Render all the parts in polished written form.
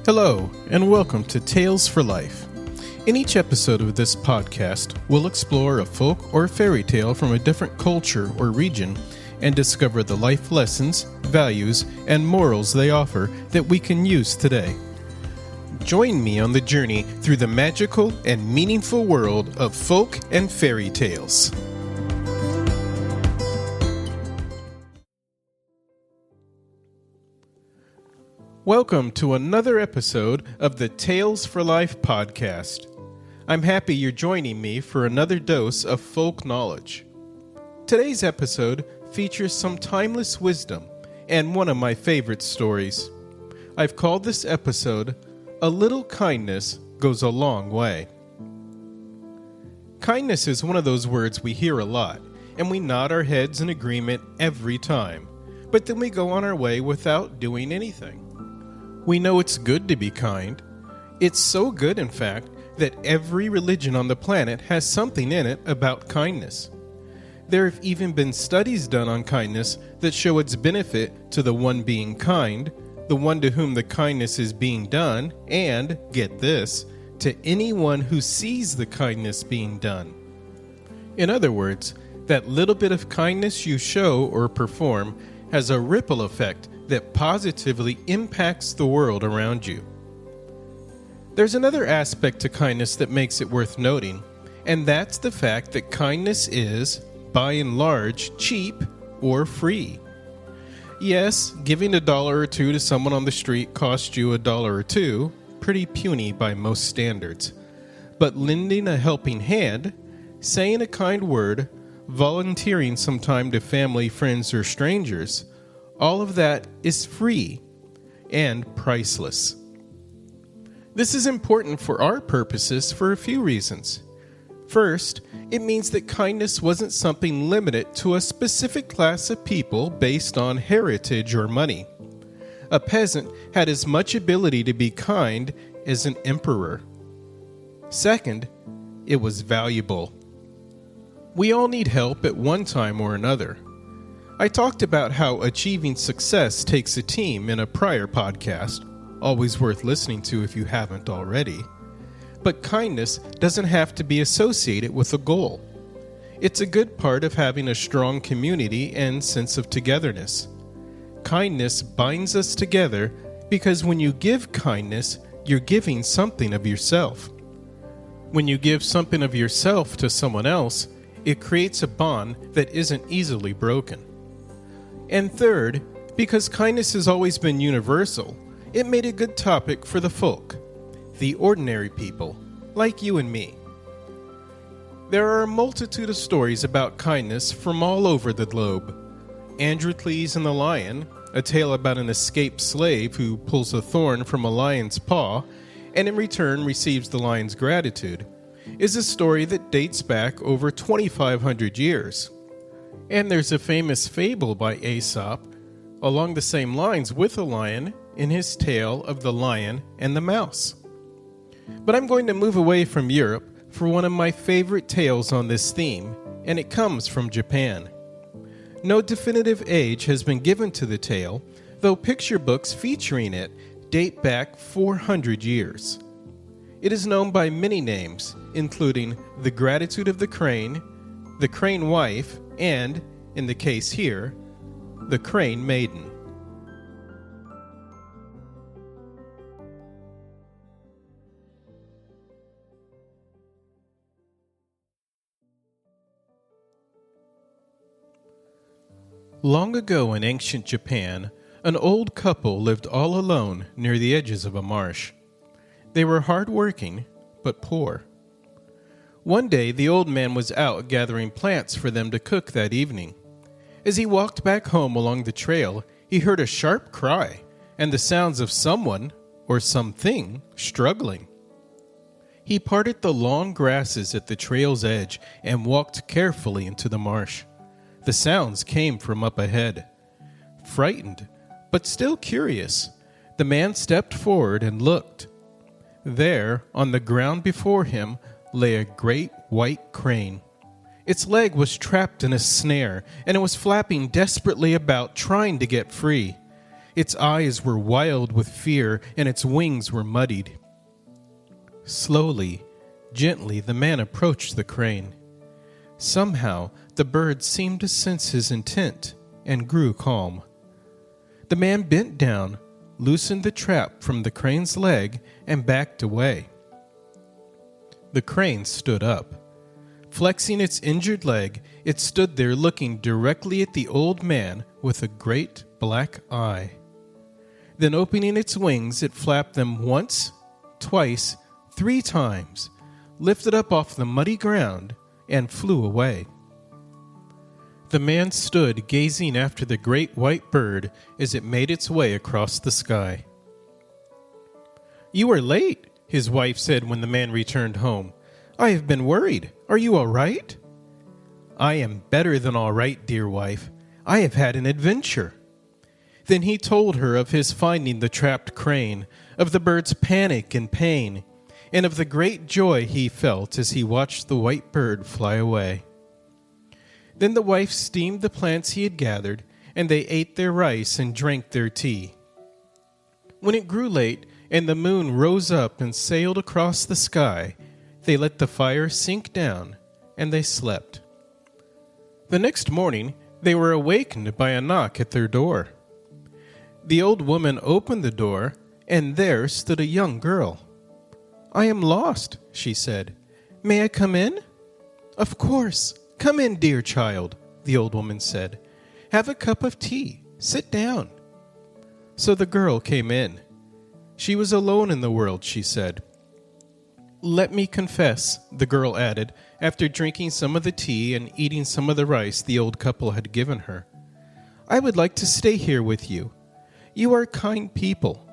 Hello, and welcome to Tales for Life. In each episode of this podcast, we'll explore a folk or fairy tale from a different culture or region and discover the life lessons, values, and morals they offer that we can use today. Join me on the journey through the magical and meaningful world of folk and fairy tales. Welcome to another episode of the Tales for Life podcast. I'm happy you're joining me for another dose of folk knowledge. Today's episode features some timeless wisdom and one of my favorite stories. I've called this episode, A Little Kindness Goes a Long Way. Kindness is one of those words we hear a lot, and we nod our heads in agreement every time, but then we go on our way without doing anything. We know it's good to be kind. It's so good, in fact, that every religion on the planet has something in it about kindness. There have even been studies done on kindness that show its benefit to the one being kind, the one to whom the kindness is being done, and, get this, to anyone who sees the kindness being done. In other words, that little bit of kindness you show or perform has a ripple effect that positively impacts the world around you. There's another aspect to kindness that makes it worth noting, and that's the fact that kindness is, by and large, cheap or free. Yes, giving $1 or $2 to someone on the street costs you $1 or $2, pretty puny by most standards. But lending a helping hand, saying a kind word, volunteering some time to family, friends, or strangers, all of that is free and priceless. This is important for our purposes for a few reasons. First, it means that kindness wasn't something limited to a specific class of people based on heritage or money. A peasant had as much ability to be kind as an emperor. Second, it was valuable. We all need help at one time or another. I talked about how achieving success takes a team in a prior podcast, always worth listening to if you haven't already. But kindness doesn't have to be associated with a goal. It's a good part of having a strong community and sense of togetherness. Kindness binds us together because when you give kindness, you're giving something of yourself. When you give something of yourself to someone else, it creates a bond that isn't easily broken. And third, because kindness has always been universal, it made a good topic for the folk, the ordinary people, like you and me. There are a multitude of stories about kindness from all over the globe. Androcles and the Lion, a tale about an escaped slave who pulls a thorn from a lion's paw and in return receives the lion's gratitude, is a story that dates back over 2,500 years. And there's a famous fable by Aesop along the same lines with a lion in his tale of the lion and the mouse. But I'm going to move away from Europe for one of my favorite tales on this theme, and it comes from Japan. No definitive age has been given to the tale, though picture books featuring it date back 400 years. It is known by many names, including The Gratitude of the Crane, The Crane Wife, and, in the case here, The Crane Maiden. Long ago in ancient Japan, an old couple lived all alone near the edges of a marsh. They were hard-working, but poor. One day, the old man was out gathering plants for them to cook that evening. As he walked back home along the trail, he heard a sharp cry and the sounds of someone, or something, struggling. He parted the long grasses at the trail's edge and walked carefully into the marsh. The sounds came from up ahead. Frightened, but still curious, the man stepped forward and looked. There, on the ground before him, lay a great white crane. Its leg was trapped in a snare, and it was flapping desperately about, trying to get free. Its eyes were wild with fear, and its wings were muddied. Slowly, gently, the man approached the crane. Somehow, the bird seemed to sense his intent and grew calm. The man bent down, loosened the trap from the crane's leg, and backed away. The crane stood up. Flexing its injured leg, it stood there looking directly at the old man with a great black eye. Then opening its wings, it flapped them once, twice, 3 times, lifted up off the muddy ground, and flew away. The man stood gazing after the great white bird as it made its way across the sky. "You are late," his wife said when the man returned home. "I have been worried. Are you all right?" "I am better than all right, dear wife. I have had an adventure." Then he told her of his finding the trapped crane, of the bird's panic and pain, and of the great joy he felt as he watched the white bird fly away. Then the wife steamed the plants he had gathered, and they ate their rice and drank their tea. When it grew late and the moon rose up and sailed across the sky, they let the fire sink down, and they slept. The next morning they were awakened by a knock at their door. The old woman opened the door, and there stood a young girl. "I am lost," she said. "May I come in?" "Of course. Come in, dear child," the old woman said. "Have a cup of tea. Sit down." So the girl came in. She was alone in the world, she said. "Let me confess," the girl added, after drinking some of the tea and eating some of the rice the old couple had given her. "I would like to stay here with you. You are kind people.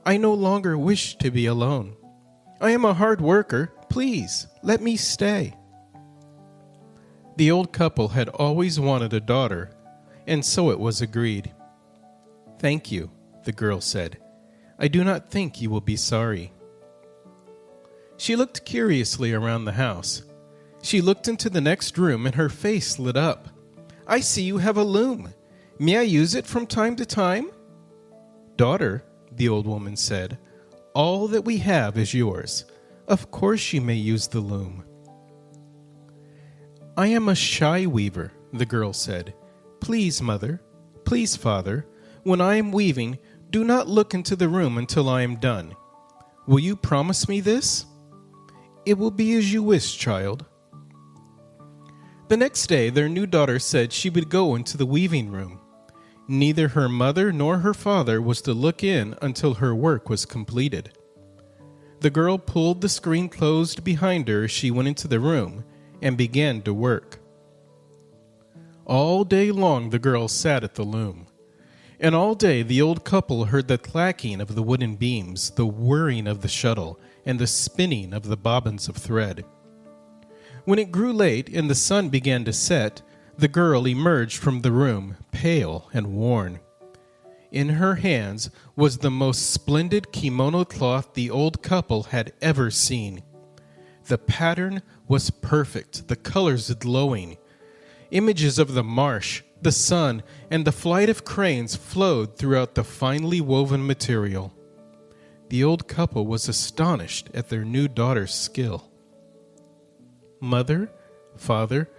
I no longer wish to be alone. I am a hard worker. Please, let me stay." The old couple had always wanted a daughter, and so it was agreed. "Thank you," the girl said. "I do not think you will be sorry." She looked curiously around the house. She looked into the next room, and her face lit up. "I see you have a loom. May I use it from time to time?" "Daughter," the old woman said, "all that we have is yours. Of course you may use the loom." "I am a shy weaver," the girl said. "Please, mother, please, father, when I am weaving, do not look into the room until I am done. Will you promise me this?" "It will be as you wish, child." The next day their new daughter said she would go into the weaving room. Neither her mother nor her father was to look in until her work was completed. The girl pulled the screen closed behind her as she went into the room and began to work. All day long the girl sat at the loom, and all day the old couple heard the clacking of the wooden beams, the whirring of the shuttle, and the spinning of the bobbins of thread. When it grew late and the sun began to set, the girl emerged from the room, pale and worn. In her hands was the most splendid kimono cloth the old couple had ever seen. The pattern was perfect, the colors glowing. Images of the marsh, the sun, and the flight of cranes flowed throughout the finely woven material. The old couple was astonished at their new daughter's skill. "Mother, father,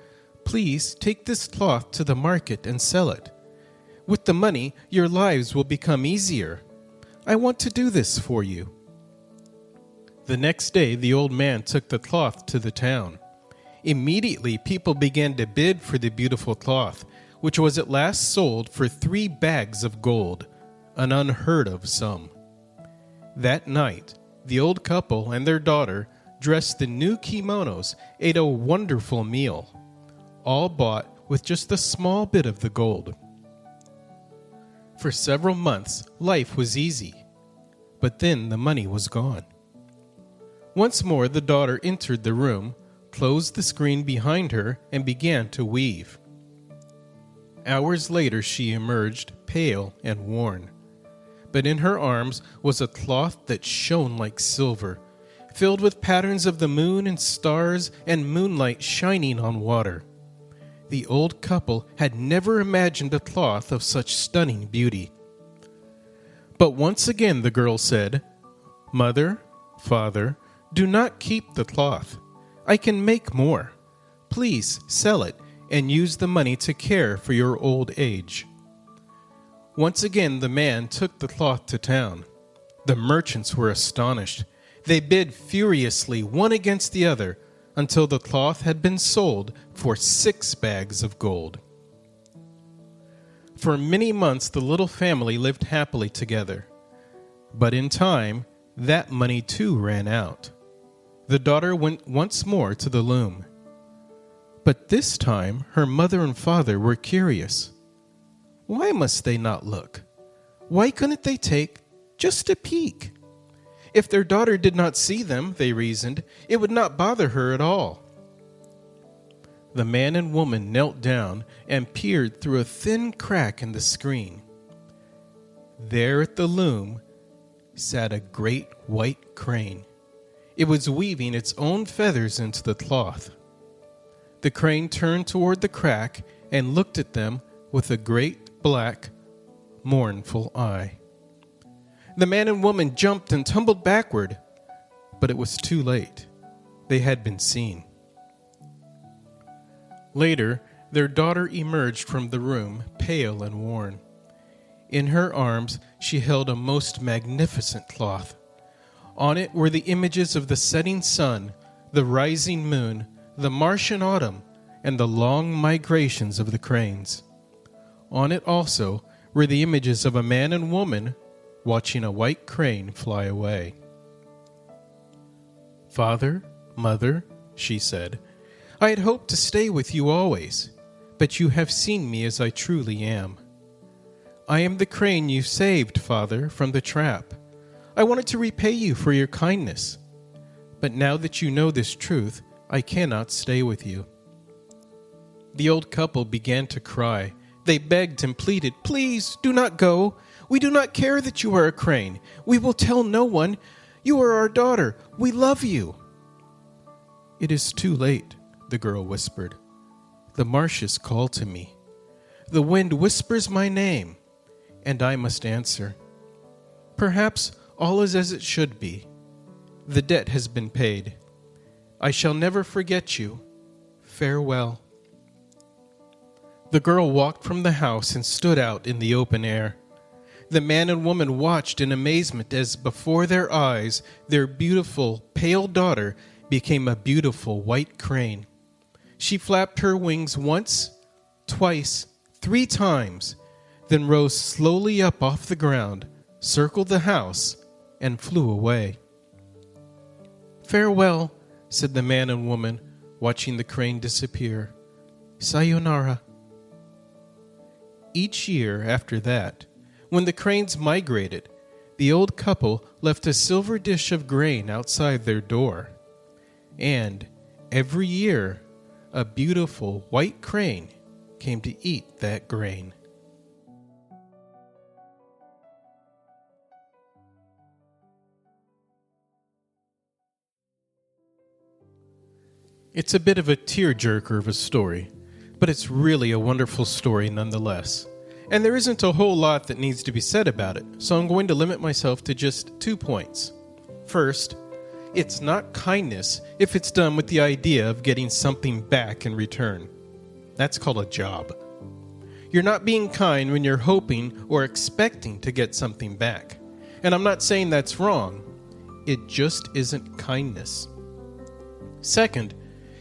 please take this cloth to the market and sell it. With the money, your lives will become easier. I want to do this for you." The next day, the old man took the cloth to the town. Immediately, people began to bid for the beautiful cloth, which was at last sold for 3 bags of gold, an unheard of sum. That night, the old couple and their daughter, dressed in new kimonos, ate a wonderful meal, all bought with just a small bit of the gold. For several months, life was easy, but then the money was gone. Once more, the daughter entered the room, closed the screen behind her, and began to weave. Hours later, she emerged, pale and worn. But in her arms was a cloth that shone like silver, filled with patterns of the moon and stars and moonlight shining on water. The old couple had never imagined a cloth of such stunning beauty. But once again the girl said, "Mother, father, do not keep the cloth. I can make more. Please sell it and use the money to care for your old age." Once again the man took the cloth to town. The merchants were astonished. They bid furiously one against the other until the cloth had been sold for 6 bags of gold. For many months the little family lived happily together. But in time, that money too ran out. The daughter went once more to the loom. But this time her mother and father were curious. Why must they not look? Why couldn't they take just a peek? If their daughter did not see them, they reasoned, it would not bother her at all. The man and woman knelt down and peered through a thin crack in the screen. There at the loom sat a great white crane. It was weaving its own feathers into the cloth. The crane turned toward the crack and looked at them with a great black, mournful eye. The man and woman jumped and tumbled backward, but it was too late. They had been seen. Later, their daughter emerged from the room, pale and worn. In her arms, she held a most magnificent cloth. On it were the images of the setting sun, the rising moon, the Martian autumn, and the long migrations of the cranes. On it also were the images of a man and woman watching a white crane fly away. "Father, mother," she said, "I had hoped to stay with you always, but you have seen me as I truly am. I am the crane you saved, Father, from the trap. I wanted to repay you for your kindness, but now that you know this truth, I cannot stay with you." The old couple began to cry. They begged and pleaded, "Please, do not go. We do not care that you are a crane. We will tell no one. You are our daughter. We love you." "It is too late," the girl whispered. "The marshes call to me. The wind whispers my name, and I must answer. Perhaps all is as it should be. The debt has been paid. I shall never forget you. Farewell." The girl walked from the house and stood out in the open air. The man and woman watched in amazement as before their eyes their beautiful, pale daughter became a beautiful white crane. She flapped her wings once, twice, 3 times, then rose slowly up off the ground, circled the house, and flew away. "Farewell," said the man and woman, watching the crane disappear. "Sayonara." Each year after that, when the cranes migrated, the old couple left a silver dish of grain outside their door. And every year, a beautiful white crane came to eat that grain. It's a bit of a tearjerker of a story, but it's really a wonderful story nonetheless. And there isn't a whole lot that needs to be said about it, so I'm going to limit myself to just 2 points. First, it's not kindness if it's done with the idea of getting something back in return. That's called a job. You're not being kind when you're hoping or expecting to get something back. And I'm not saying that's wrong. It just isn't kindness. Second,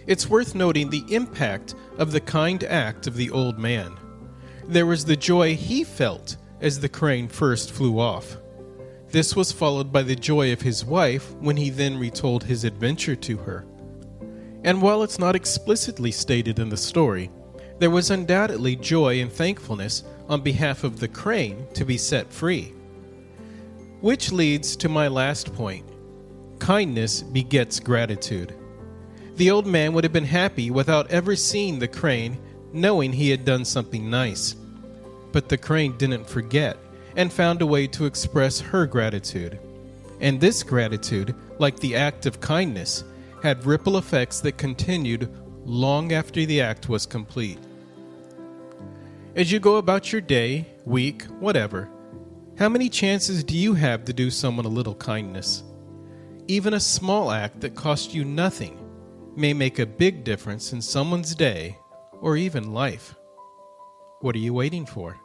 it's worth noting the impact of the kind act of the old man. There was the joy he felt as the crane first flew off. This was followed by the joy of his wife when he then retold his adventure to her. And while it's not explicitly stated in the story, there was undoubtedly joy and thankfulness on behalf of the crane to be set free. Which leads to my last point. Kindness begets gratitude. The old man would have been happy without ever seeing the crane, knowing he had done something nice. But the crane didn't forget and found a way to express her gratitude. And this gratitude, like the act of kindness, had ripple effects that continued long after the act was complete. As you go about your day, week, whatever, How many chances do you have to do someone a little kindness? Even a small act that costs you nothing may make a big difference in someone's day or even life. What are you waiting for?